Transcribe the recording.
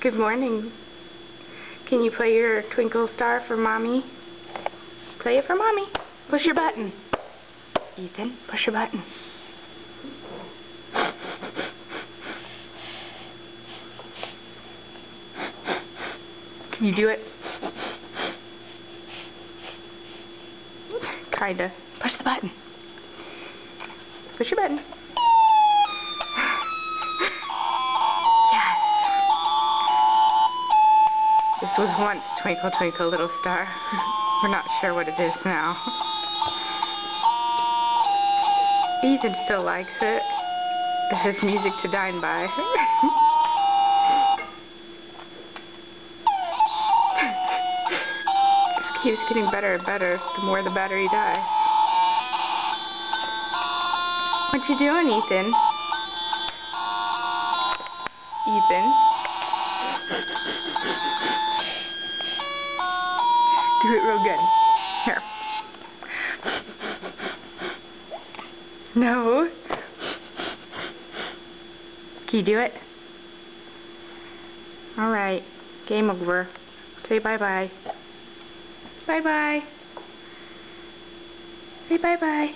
Good morning. Can you play your Twinkle Star for Mommy? Play it for Mommy. Push your button. Ethan, push your button. Can you do it? Kinda. Push the button. Push your button. Yes. This was once Twinkle Twinkle Little Star. We're not sure what it is now. Ethan still likes it. It's his music to dine by. Just keeps getting better and better the more the battery dies. What you doing, Ethan? Ethan? Do it real good. Here. No. Can you do it? Alright. Game over. Say bye-bye. Bye-bye. Say bye-bye.